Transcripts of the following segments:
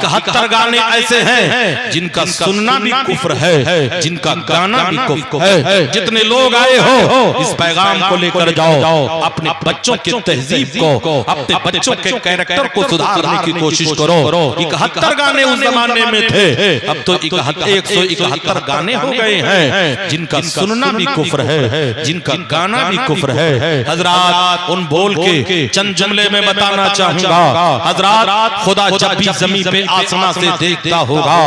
71 गाने ऐसे हैं जिनका सुनना भी कुफ्र है, जिनका गाना भी कुफ्र है। जितने लोग आए हो इस पैगाम को लेकर जाओ, अपने बच्चों की तहजीब को, अपने बच्चों के कैरेक्टर को सुधारने की कोशिश करो। 71 गाने उस जमाने में थे, अब तो 171 गाने हो गए हैं जिनका सुनना भी कुफ्र है, जिनका गाना भी कुफ्र है। हजरात उन बोल के चंद जुमले में बताना चाहूंगा, हजरात खुदा जब भी जमीन पे आसमां से देखता होगा,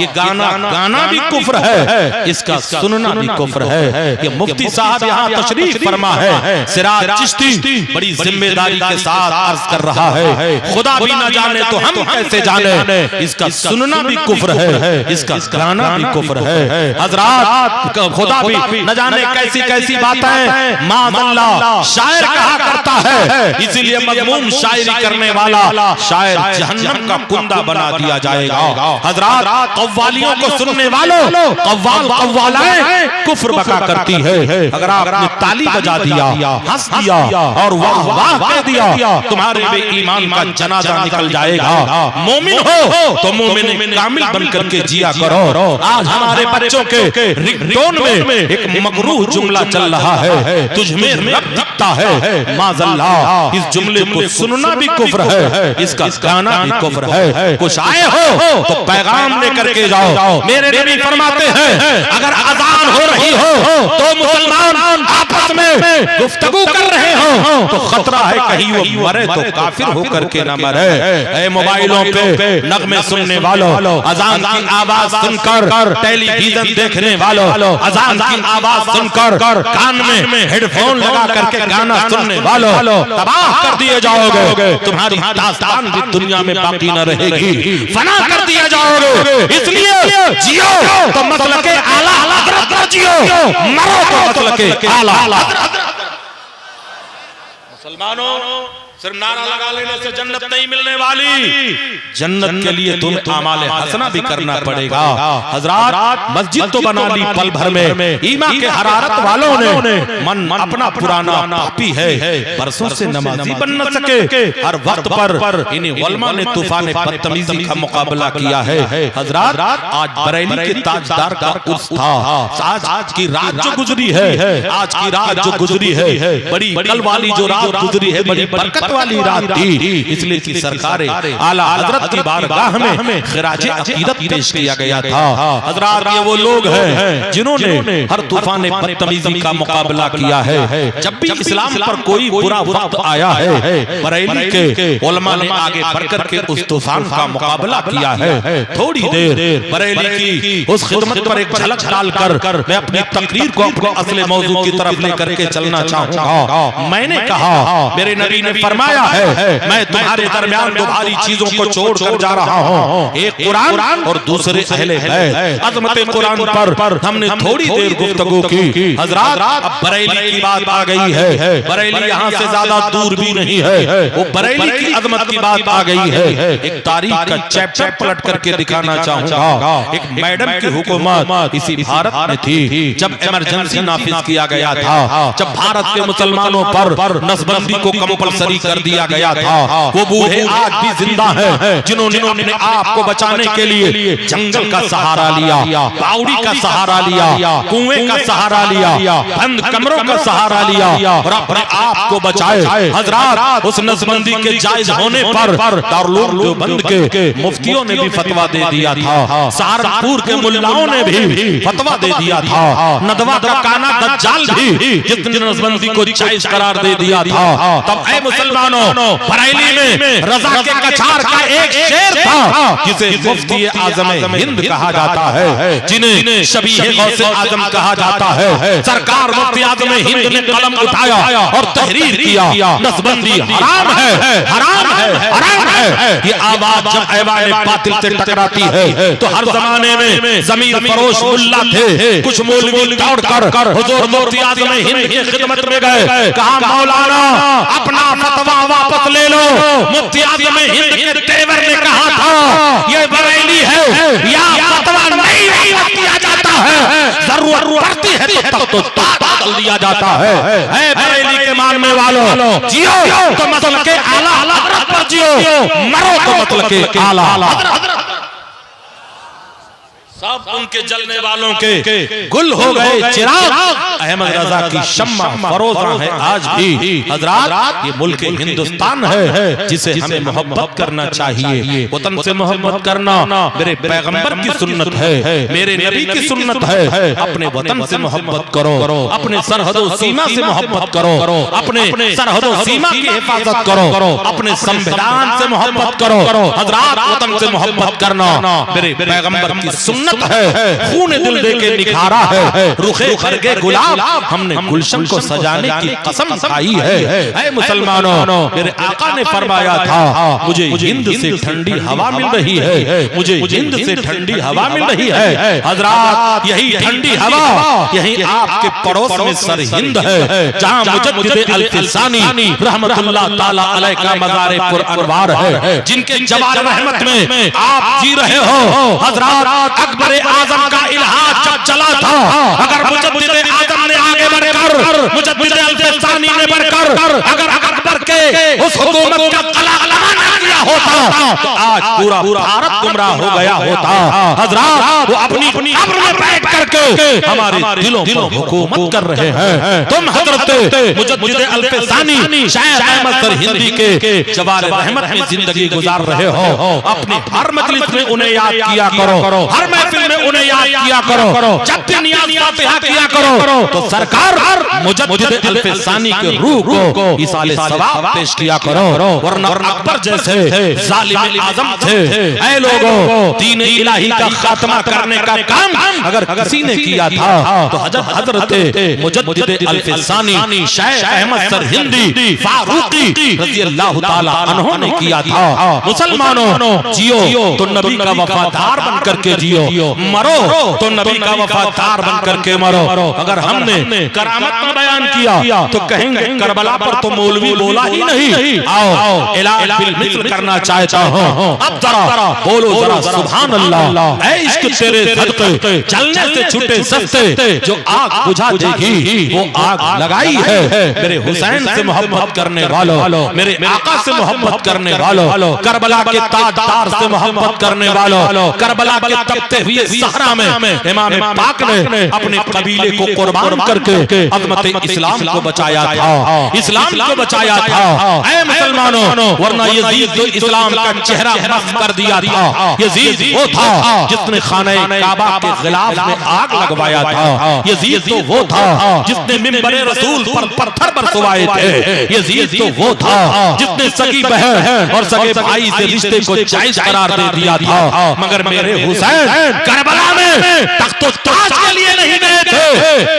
ये गाना भी कुफ्र है, इसका सुनना भी कुफ्र है। ये मुफ्ती साहब यहाँ तशरीफ फरमा है, सिराज चिश्ती बड़ी जिम्मेदारी के साथ अर्ज कर रहा है, खुदा भी ना जाने तो हम कैसे जाने, इसका सुनना भी कुफ्र है, इसका गाना भी कुफ्र है। हजरात खुदा भी न जाने कैसी कैसी बातें माज़अल्लाह शायर कहा करता है, इसीलिए मज़मूम शायरी करने वाला शायर जहन्नम का कुंदा बना दिया जाएगा। हजरात कव्वालियों को सुनने वालों, कव्वाल कव्वालाएं कुफ्र बका करती है। अगर आपने ताली बजा दिया, हंस दिया और वाह वाह कह दिया, तुम्हारे बेईमान का जनाजा निकल जाएगा। मोमिन हो तो मोमिन कामिल बनकर के जिया करो। आज हमारे बच्चों के रिंगटोन में एक मकरूह जुमला चल रहा है, तुझमें रब दिखता है, माज़अल्लाह इस जुमले को सुनना भी कुफ्र है, इसका गाना भी कुफ्र है। कुछ आए हो तो पैगाम लेकर के जाओ। मेरे नबी फरमाते हैं अगर अज़ान हो रही हो तो मुसलमान आपस में गुफ्तगू कर रहे हो तो खतरा है कहीं वो मरे तो काफिर होकर के न मरे। ऐ मोबाइलों पे नगमे सुनने वालों, अज़ान की आवाज सुनकर टेलीविजन देखने वालों, अज़ान की आवाज सुनकर कान में हेडफोन लगा करके गाना सुनने वालों, तबाह कर दिए जाओगे। तुम्हारी दास्तान भी दुनिया में बाकी न रहेगी, फना कर दिया जाओगे। इसलिए जियो तो मतलब के आला हजरत न जियो, मरो तो मतलब के आला हजरत। मुसलमानों सिर्फ नारा लगा लेने से जन्नत नहीं मिलने वाली, जन्नत के लिए तुम्हें आमाले हसना भी करना पड़ेगा। हजरात मस्जिद तो बना ली पल भर में, ईमान के हरारत वालों ने मन अपना पुराना पापी है, बरसों से नमाजी बन न सके। हर वक्त पर इन्हीं उलमा ने तूफान बदतमीजी का मुकाबला किया है। हजरात आज बरेली के ताजदार का उर्स था, आज की रात जो गुजरी है, आज की रात जो गुजरी है, बड़ी कल वाली जो रात गुजरी है बड़ी बरकत वाली रात थी, इसलिए कि सरकार आला हजरत की बारगाह में खिराज अकीदत पेश किया गया था। हजरात ये वो लोग हैं जिन्होंने हर तूफान बदतमीजी का मुकाबला किया है। जब भी इस्लाम पर कोई बुरा वक्त आया है, बरेली के उलमा ने आगे बढ़कर के उस तूफान का मुकाबला किया है। थोड़ी देर बरेली की उस खिदमत पर एक झलक डालकर मैं अपनी तकरीर को अपने असली मौजू की तरफ लेकर के चलना चाहूंगा। मैंने कहा मेरे नबी ने फरमाया है मैं तुम्हारे दरमियान दो भारी चीजों को छोड़कर जा रहा हूँ, एक कुरान और दूसरे अहले बैत। अज़मत कुरान पर हमने थोड़ी देर गुफ्तगू की। हजरात अब बरेली की बात आ गई है, बरेली यहाँ से ज्यादा दूर भी नहीं है, वो बरेली की अज़मत की बात आ गई है। एक तारीख का चैप्टर पलट करके दिखाना चाहूंगा। एक मैडम की हुकूमत इसी भारत में थी जब इमरजेंसी नाफिज किया गया था, जब भारत के मुसलमानों पर नसबंदी को कंपलसरी कर दिया गया था। वो बूढ़े आज भी जिंदा हैं जिन्होंने अपने आप को बचाने के लिए जंगल का सहारा लिया, बावड़ी का सहारा लिया, कुएं का सहारा लिया, बंद कमरों का सहारा लिया और अपने आप को बचाए। हजरात उस नसबंदी के जायज होने पर दारुल देवबंद के मुफ्तियों ने भी फतवा दे दिया था, सहारनपुर के मुल्लाओं ने भी फतवा दे दिया था, नदवा का काना दज्जाल भी जितने नसबंदी को जायज करार दे दिया था। तब ऐ मुसलमानों बरेली में रजा के कछार का एक शेर था जिसे मुफ्ती आजम हिंद कहा जाता है, जिन्हें शबीह गौसे आजम कहा जाता है। सरकार मुफ्ती आजम हिंद ने कलम उठाया और तहरीर किया नसबंदी हराम है, हराम है, हराम है। ये आवाज जब ऐवान बातिल से टकराती है तो हर जमाने में जमीर फरोश मुल्ला थे, कुछ मौलवी दौड़कर हुजूर मुफ्ती आजम हिंद की खिदमत में गए, कहा मौलाना अपना फतवा वापस ले लो। मुफ्ती आजम हिंद के तेवर ने कहा था ये बरेली है या फतवा नहीं किया जाता है, जरूरत पड़ती है तो बदल दिया जाता है। बरेली के मानने वालों जियो तो मतलब के आला हजरत पर जियो, मरो तो मतलब के आला हजरत। सब उनके जलने वालों के गुल हो गए चिराग। अहमद रजा की शम्मा फरोजा है आज भी। हजरात ये मुल्क हिंदुस्तान है जिसे हमें मोहब्बत करना चाहिए। वतन से मोहब्बत करना मेरे पैगंबर की सुन्नत है, मेरे नबी की सुन्नत है। अपने वतन से मोहब्बत करो, अपने सरहदों सीमा से मोहब्बत करो, अपने सरहदों सीमा की हिफाजत करो, अपने संविधान से मोहब्बत करो। हजरात वतन से मोहब्बत करना मेरे पैगंबर की सुन्नत है। खून दिल दे के निखारा है, रुखे खरगे गुलाब हमने गुलशन को सजाने की कसम खाई है। ऐ मुसलमानों, मेरे आका ने फरमाया था मुझे हिंद से ठंडी हवा मिल रही है, मुझे हिंद से ठंडी हवा मिल रही है। हजरात यही ठंडी हवा यही आपके पड़ोस में सरहिंद है, जहां मुजद्दिद अल-फिसानी रहमतुल्लाह ताला अलैह का मज़ार पुरअनवार है, जिनके जवाल रहमत में आप जी रहे हो। हजरात अकबर आजम का इल्हाद जब चला था, अगर मुजद्दिद आजम ने आगे बढ़कर मुजद्दिद अल-फिसानी ने बढ़कर अगर अकबर के उस हुकूमत का कला लगाना किया होता तो आज पूरा भारत गुमराह हो गया होता। हजरात वो अपनी कब्र में बैठ करके हमारे दिलों पर हुकूमत कर रहे हैं। तुम हजरत मुजद्दिद अल-फिसानी शायर अहमद सरहिंदी के जवाल रहमत में जिंदगी गुजार रहे हो। अपने हर मजलिस में उन्हें याद किया करो, हर महफिल में उन्हें याद किया करो, जब भी नियाज़ फातिहा किया करो तो सरकार मुजद्दिद अल-फिसानी के रूह को इसाले सवाब पेश किया करो। वरना अकबर जैसे जालिम आजम थे। ऐ लोगों, दीन इलाही का खात्मा करने का काम अगर किसी ने किया था तो हजरत मुजद्दिद अल-फिसानी शायर अहमद सरहिंदी फारूकी रज़ियल्लाहु ताला अन्हु ने किया था। मुसलमानों, जियो तो नबी का वफादार बन करके जियो, मरो तो नबी का वफादार बन करके मरो। अगर हमने करामत का बयान किया तो कहेंगे करबला पर तो मौलवी बोला ही नहीं। आओ इलाज बिल मिस्र करना चाहता हूँ। अब जरा बोलो जरा सुभान अल्लाह। ऐ इश्क तेरे सदके चलने से छूटे सस्ते, जो आग बुझा देगी वो आग लगाई है। मेरे हुसैन से मोहब्बत करने वालों, मेरे आका से मोहब्बत करने वालों, करबला के ताजदार से मोहब्बत करने वालों, करबला के तपते हुए सहरा में इमाम पाक ने अपने कबीले को कुर्बान करके अज़मत इस्लाम को बचाया था, इस्लाम को बचाया था। ऐ मुसलमानों, वरना यजीद जो इस्लाम का चेहरा मस्ख कर दिया था, यजीद वो था जिसने खाने काबा के गिलाफ में आग लगवाया था। यजीद तो वो था जिसने मिंबर रसूल पर पत्थर बरसवाए थे। यजीद तो वो था जिसने सगी बहन और सगे भाई से रिश्ते को जायज करार दे दिया था। मगर मेरे हुसैन करबला में तख्तो ताज के लिए नहीं गए थे,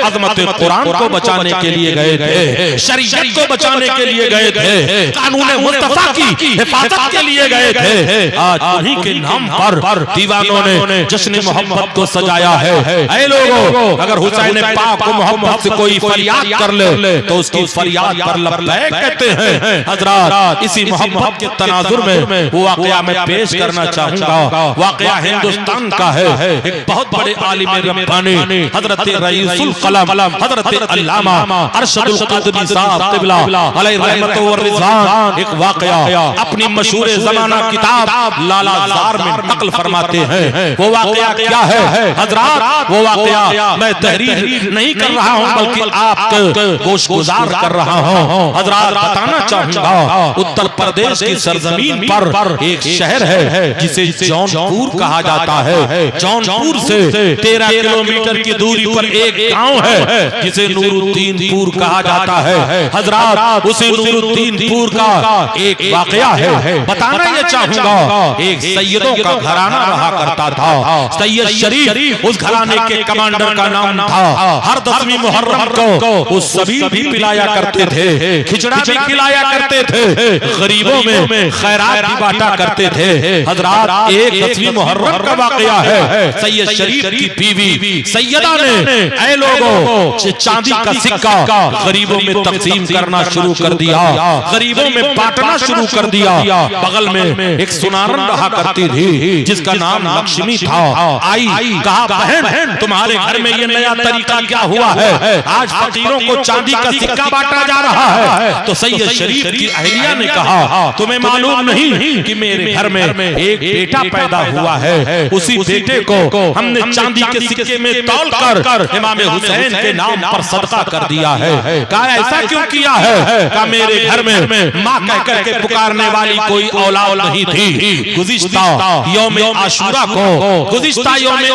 अज़मत कुरान को बचाने के लिए गए थे, शरीयत को बचाने के लिए गए थे, कानून मुस्तफा की हिफाजत के लिए गए थे। आज उन्हीं के नाम पर दीवानों ने जश्न मोहब्बत को सजाया है। ऐ लोगों, अगर हुसैन पाक को मोहब्बत से कोई फरियाद कर ले तो उसकी फरियाद पर लब्बैक कहते हैं। हजरात इसी मोहब्बत के तनाजुर में वो वाकया मैं पेश करना चाहूंगा। वाकया हिंदुस्तान का है। एक बहुत बड़े आलिम रब्बानी हजरत रईसुल कलम हजरत अल्लामा अरशदुल क़ादरी साहब क़िबला अलैहि रहमत व रिज़वान एक वाकया अपनी मशहूर ज़माना किताब लाला ज़ार में नक़ल फरमाते हैं। वो वाकया क्या है हजरात? वो वाकया मैं तहरीर नहीं कर रहा हूँ बल्कि आपको गोशगुजार कर रहा हूँ। हजरात बताना चाहूंगा, उत्तर प्रदेश की सरजमीन पर एक शहर है जिसे जौनपुर कहा जाता है। जौनपुर से 13 किलोमीटर की दूरी पर एक गांव है जिसे नूरुद्दीनपुर कहा जाता है। हजरात उसी नूरुद्दीनपुर का एक वाकया है, बताना ये चाहूंगा। एक सैयदों का घराना रहा करता था। सैयद शरीफ उस घराने के कमांडर का नाम था। हर 10वीं मुहर्रम को वो सबील भी पिलाया करते थे, खिचड़ा भी खिलाया करते थे, गरीबों में खैरात भी बांटा करते थे। हजरात एक 10वीं मुहर्रम का वाकया है। सैयद शरीफ की बीवी सैयदा ने ऐ लोगों, चांदी का सिक्का गरीबों में तकसीम करना शुरू कर दिया, गरीबों में बांटना शुरू कर दिया। बगल में एक सुनारन रहा करती थी जिसका नाम लक्ष्मी था। आई कहा, बहन तुम्हारे घर में ये नया तरीका क्या हुआ है, आज फकीरों को चांदी का सिक्का बांटा जा रहा है। तो सैयद शरीफ की अहलिया ने कहा, तुम्हें मालूम नहीं कि मेरे घर में एक बेटा पैदा हुआ है, उसी बेटे को हमने चांदी के सिक्के में तौल कर इमाम हुसैन के नाम पर सदका कर दिया है। कहा ऐसा क्यों किया है? कहा मेरे घर में माँ कह करके पुकारने वाली कोई औलाद नहीं थी। गुज़िश्ता यौम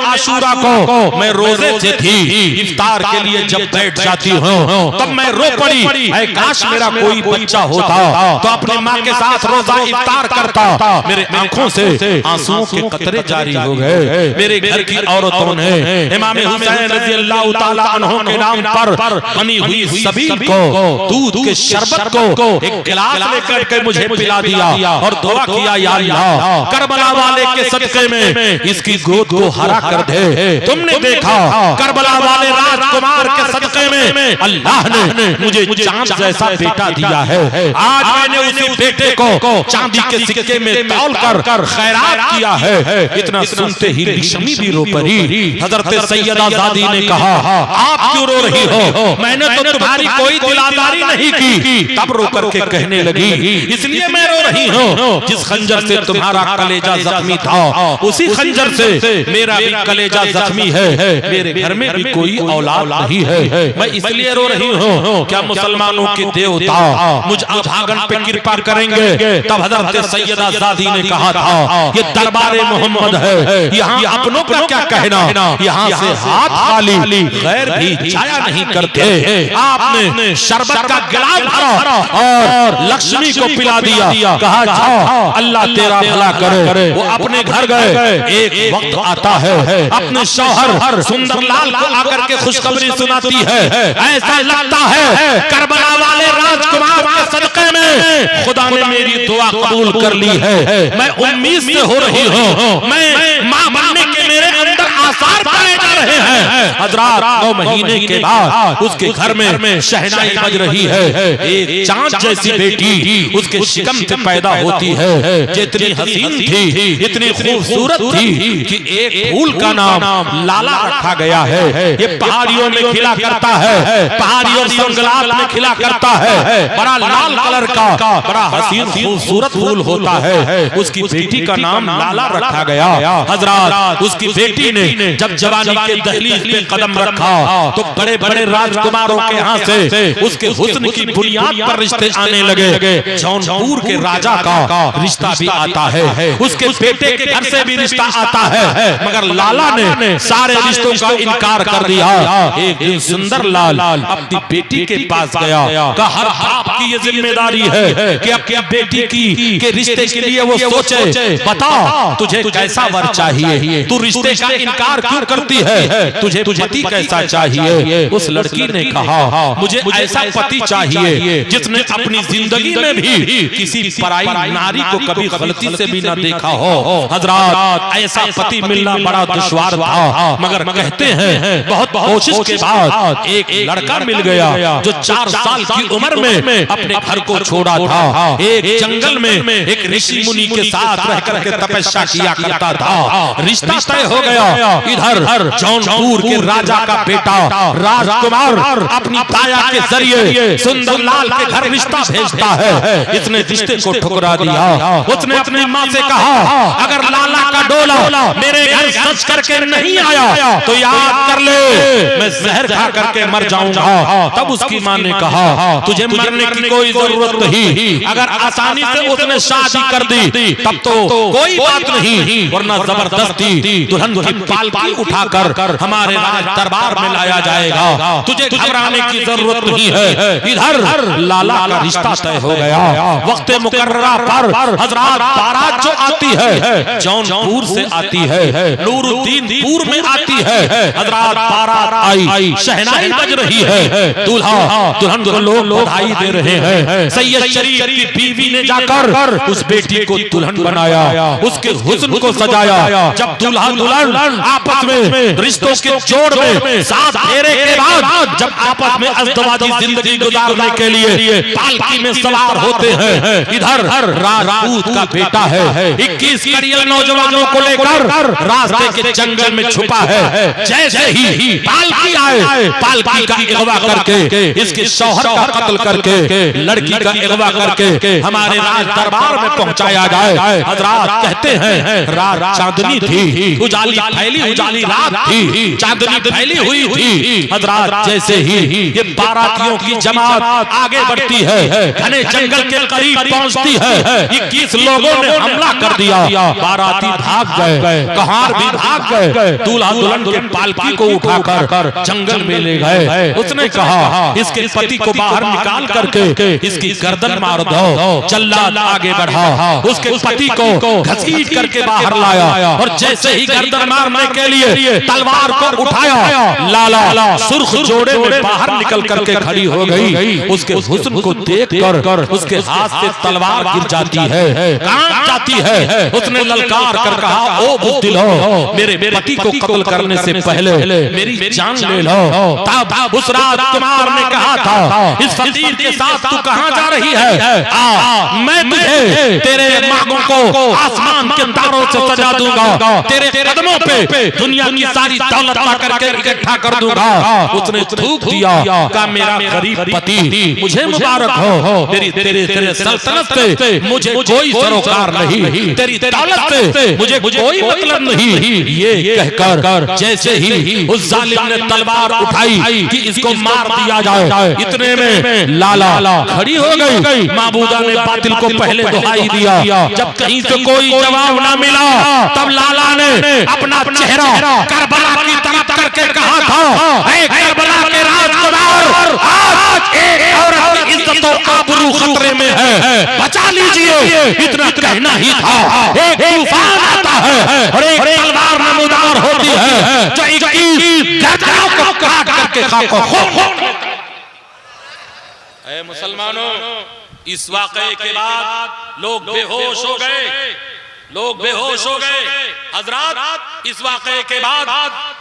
आशूरा को मैं रोजे से थी, इफ्तार के लिए जब बैठ जाती हूँ तब मैं रो पड़ी, ऐ काश मेरा कोई बच्चा होता तो अपनी माँ के साथ रोजा इफ्तार करता। मेरे आंखों से आंसुओं के कतरे जारी हो गए। मेरे घर की औरतों ने इमाम हुसैन रज़ी अल्लाह ताला अन्हु के नाम पर बनी हुई सबील को, दूध के शरबत को एक गिलास लेकर के मुझे पिला दिया और दुआ किया, या अल्लाह करबला वाले के सदके में इसकी गोद को हरा कर दे। तुमने देखा करबला वाले राजकुमार के सदके में अल्लाह ने मुझे चांद जैसा बेटा दिया है। आज मैंने उसी बेटे को चांदी के सिक्के में तौल कर खैरात किया है। इतना सुनते ही लक्ष्मी भी रो पड़ी। हजरत सैयदा ज़ादी ने कहा, आप क्यों रो रही हो? मैंने तो तुम्हारी कोई दिलादारी नहीं की। तब रो करके कहने लगी, इसलिए मैं रो रही हूँ जिस खंजर से तुम्हारा कलेजा जख्मी था उसी खंजर से मेरा भी कलेजा जख्मी है। मेरे घर में भी कोई औलाद नहीं है, मैं इसलिए रो रही हूँ। क्या मुसलमानों के देवता मुझ अभागन पे कृपा करेंगे? तब हजरत सैयदा ज़ादी ने कहा था, ये दरबारे मोहम्मद है, यहाँ अपनों का क्या कहना, यहाँ से हाथ खाली गैर भी छाया नहीं करते। आपने शरबत का गिलास भरा और लक्ष्मी को पिला दिया। कहा, जाओ अल्लाह तेरा भला करे। वो अपने घर गए। एक वक्त आता है अपने शौहर सुंदरलाल को आकर के खुशखबरी सुनाती है, ऐसा लगता है करबला वाले राजकुमार के सदके में खुदा ने मेरी दुआ कबूल कर ली है। मैं उम्मीद से हो रही हूँ, मैं माँ बनने के मेरे अंदर आसार पाए जा रहे हैं। हजरात 9 महीने के बाद उसके घर में शहनाई बज रही है। एक चांद जैसी बेटी उसके शिकम से पैदा होती है। जितनी हसीन थी, इतनी खूबसूरत थी कि एक फूल का नाम लाला रखा गया है। ये पहाड़ियों में खिला करता है, पहाड़ी और जंगलात में खिला करता है। बड़ा लाल कलर का बड़ा हसीन खूबसूरत फूल होता है। उसकी बेटी का नाम लाला रखा गया। हजरात उसकी बेटी ने जब जवानी के दहलीज पे कदम रखा तो बड़े बड़े राजकुमारों के यहाँ से उसके हुस्न की बुनियाद पर रिश्ते आने लगे। जौनपुर के राजा का रिश्ता भी आता है, उसके बेटे के घर से भी रिश्ता आता है, मगर लाला ने सारे रिश्तों का इनकार कर दिया। एक दिन सुंदर लाल अपनी बेटी के पास गया। कहा, हर बाप की ये जिम्मेदारी है कि अपनी बेटी की के रिश्ते के लिए वो सोचे, बता तुझे कैसा वर चाहिए, तू रिश्ते का इनकार क्यों करती है, तुझे पति कैसा चाहिए? उस लड़की ने कहा, मुझे ऐसा पति चाहिए जिसने अपनी जिंदगी में भी किसी पराई नारी को कभी गलती से भी न देखा हो। हजरात ऐसा पति मिलना बड़ा दुश्वार था, मगर कहते हैं बहुत कोशिश के बाद एक लड़का मिल गया जो 4 साल की उम्र में अपने घर को छोड़ा था। एक जंगल में एक ऋषि मुनि के साथ रह करके तपस्या किया करता था। रिश्ता तय हो गया। इधर जौनपुर के राजा का बेटा राजकुमार अपनी ताया के जरिए सुंदरलाल के घर रिश्ता भेजता है। इसने रिश्ते को ठुकरा दिया। उसने अपनी माँ से कहा, अगर लाला का डोला मेरे घर सच करके नहीं आया तो याद कर ले मैं जहर खा करके मर जाऊंगा। तब उसकी माँ ने कहा, तुझे मरने की कोई जरूरत नहीं, अगर आसानी से उसने शादी कर दी तब तो कोई बात नहीं, वरना जबरदस्ती दुल्हन की पालकी उठाकर हमारे राज दरबार में लाया जाएगा। तुझे घबराने की जरूरत नहीं है। इधर लाला का रिश्ता तय हो गया। वक्त मुकर्ररा पर हजरात बारात जो आती है जौनपुर से आती है, नूरुद्दीनपुर में आती है। हजरात बारात आई, शहनाई बज रही है, दूल्हा दुल्हन को लोग बधाई दे रहे हैं। सैयद शरीफ की बीवी ने जाकर उस बेटी को दुल्हन बनाया, उसके हुस्न को सजाया। जब दूल्हा दुल्हन आपस में रिश्तों के जोड़ जोड़ में 7 फेरे के बाद जब आपस में अज़दवाजी जिंदगी गुजारने के लिए पालकी में सवार होते हैं, इधर राजपूत का बेटा है 21 कड़ियल नौजवानों को लेकर रास्ते के जंगल में छुपा है। जैसे ही पालकी आए, पालकी का अगवा करके इसके शौहर का कत्ल करके लड़की का अगवा करके हमारे राज दरबार में पहुंचाया जाए। हजरात कहते हैं रात चांदनी थी, उजाली फैली, उजाली रात थी, चांदनी फैली हुई थी। हजरात जैसे ही ये बारातियों की जमात आगे बढ़ती है, घने जंगल के करीब पहुंचती है, 21 लोगों ने हमला कर दिया। बाराती भाग गए, कहार भी भाग गए, दूल्हा दुल्हन के पालकी को उठाकर जंगल में ले गए। उसने कहा इसके पति को बाहर निकाल करके इसकी गर्दन मार दो। जल्लाद आगे बढ़ा, उसके पति को घसीट करके बाहर लाया और जैसे ही गर्दन मारने के लिए तलवार को उठाया, लाला सुर्ख जोड़े में बाहर निकल करके खड़ी हो गई। उसके हुस्न को देखकर उसके हाथ से तलवार गिर जाती है, कांप जाती है। उसने ललकार कर कहा, ओ बुज़दिलो, मेरे पति को कत्ल करने से पहले मेरी जान ले लो। तब उस रात कुमार ने कहा था, इस फकीर के साथ तू कहां जा रही है? मैं तुझे तेरे मांगों को आसमान के तारों से सजा दूंगा, तेरे कदमों पे दुनिया की सारी दौलत ला करके इकट्ठा कर दूंगा। उसने थूक दिया, कहा मेरा गरीब पति, मुझे मुबारक हो, तेरे सल्तनत से मुझे कोई सरोकार नहीं, तेरी दौलत से मुझे कोई मतलब नहीं। ये कहकर जैसे ही उस जालिम ने तलवार उठाई कि इसको मार दिया जाए, इतने में लाला खड़ी हो गई। माबूदा ने बातिल को पहले दुहाई दिया। जब कहीं से कोई जवाब ना मिला, तब लाला ने अपना चेहरा करबला की तरफ करके कहा था, ऐ करबला के राजकुमार, आज एक औरत की इज्जत और आबरू खतरे में है, बचा लीजिए। इतना कहना ही था। एक तूफान आता है और एक तलवार नमूदार होती है जो 21 गर्दनों को काट करके खाको खो। ऐ मुसलमानों, इस वाक़े के बाद लोग बेहोश हो गए, लोग बेहोश हो गए। हजरात इस वाक़े के बाद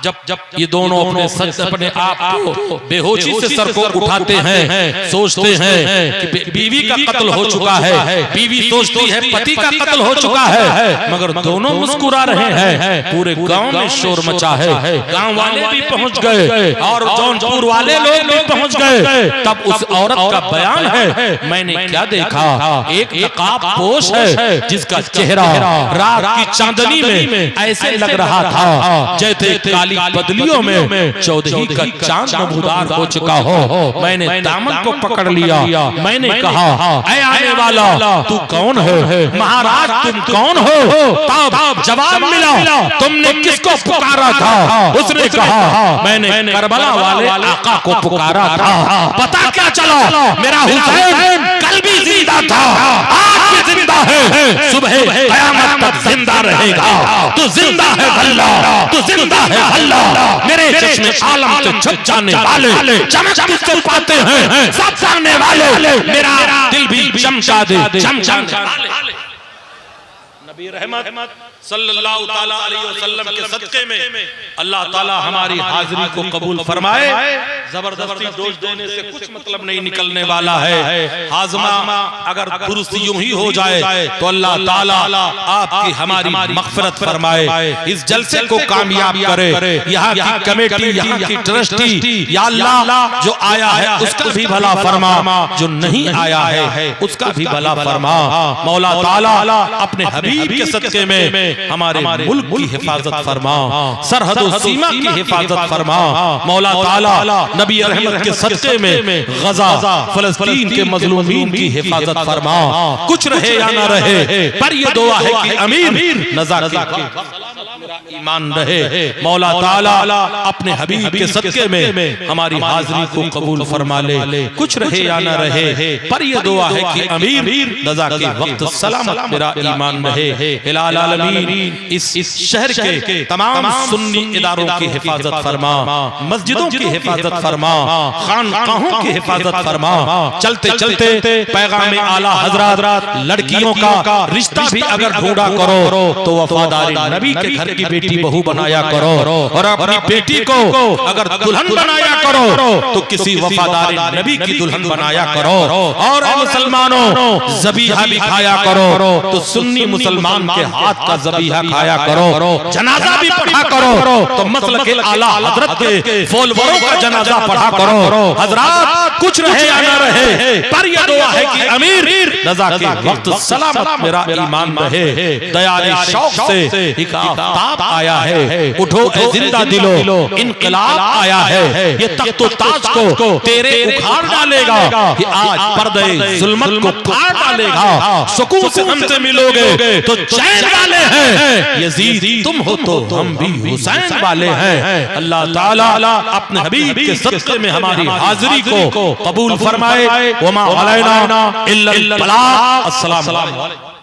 जब ये दोनों अपने आप को बेहोशी से सर को उठाते हैं, सोचते हैं कि बीवी का कत्ल हो चुका है, बीवी सोचती है पति का कत्ल हो चुका है, मगर दोनों मुस्कुरा रहे हैं। पूरे गांव में शोर मचा है, गांव वाले भी पहुंच गए और जौनपुर वाले लोग भी पहुंच गए। तब उस औरत का बयान है, मैंने क्या देखा, एक नकाब पोश है जिसका चेहरा रात की चांदनी में ऐसे लग रहा था जैसे काली बदलियों में 14 का चांद नमूदार हो चुका हो। मैंने दामन को पकड़ लिया, मैंने कहा, ऐ आने वाला, तू कौन है? महाराज तुम कौन हो? तब जवाब मिला, तुमने किसको पुकारा था? उसने कहा, मैंने करबला वाले आका को पुकारा था। पता क्या चला, मेरा हुसैन कल भी जिंदा था, आज भी जिंदा है, सुबह क़यामत तक जिंदा रहेगा। तू जिंदा है अल्लाह, तू जिंदा है अल्लाह। मेरे चश्मे आलम से छुप जाने वाले, चमक किससे पाते हैं? सब जानने वाले, मेरा दिल भी चमका दे, चमचम वाले। नबी रहमत सल्लल्लाहु ताला अलैहि वसल्लम के सदक़े में अल्लाह ताला हमारी हाजिरी को कबूल फरमाए। जबरदस्ती दोष देने से कुछ मतलब नहीं निकलने वाला है। हाजमा अगर दुरुस्त यूं ही हो जाए तो अल्लाह ताला आपकी हमारी मग़फ़िरत फरमाए, इस जलसे को कामयाब करे। यहाँ की कमेटी, यहाँ की ट्रस्टी, या अल्लाह जो आया है उसका भी भला फरमा, जो नहीं आया है उसका भी भला फरमा। मौला ताला अपने हबीब के सदक़े में हमारे मुल्क की हिफाजत फरमा, सरहद और सीमा की हिफाजत फरमा। मौला ताला नबी रहमत के सदक़े में गजा फ़लस्तीन के मज़लूमीन की हिफाजत फरमा। कुछ रहे या ना रहे, पर ये दुआ है कि अमीर नज़ाकत मेरा ईमान रहे। मौला ताला अपने हबीब के सदक़े में हमारी हाज़िरी को कबूल फरमा ले। कुछ रहे या ना रहे, पर ये दुआ है कि अमीर नज़ा के वक्त सलामत मेरा ईमान रहे। हिलाल आलमीन इस शहर के तमाम सुन्नी इदारों की हिफाजत फरमा, मस्जिदों की हिफाजत फरमा, खानकाहों की हिफाजत फरमा। चलते चलते पैगाम आला हज़रात, लड़कियों का रिश्ता भी अगर ढूंढा करो तो वफादारी नबी के घर की बेटी बहू बनाया करो और अपनी बेटी को अगर दुल्हन बनाया करो तो किसी वफादार नबी की दुल्हन बनाया करो। और मुसलमानों ज़बीहा भी खाया करो तो सुन्नी मुसलमान के हाथ का ज़बीहा खाया करो। जनाजा भी पढ़ा करो तो मसलक के आला हजरत के फॉलोअरों का जनाजा पढ़ा करो। हजरात कुछ रहे या न रहे पर यह दुआ है कि अमीर रज़ा के वक्त सलामत मेरा ईमान रहे। दयाले शौक से एक आफताब आया है, उठो ए जिंदा दिलो इनकलाब आया है। ये तख्तो ताज को तेरे उखाड़ डालेगा, ये आज पर्दे जुल्मत को फाड़ डालेगा। सुकून से हमसे मिलोगे तो चैन वाले हैं, यजीद तुम हो तो हम भी हुसैन वाले हैं। अल्लाह ताला अपने हबीब के सदक़े में हमारी हाजिरी को कबूल फरमाए। वमा अलैना इल्लल बलाग। अस्सलाम वालेकुम।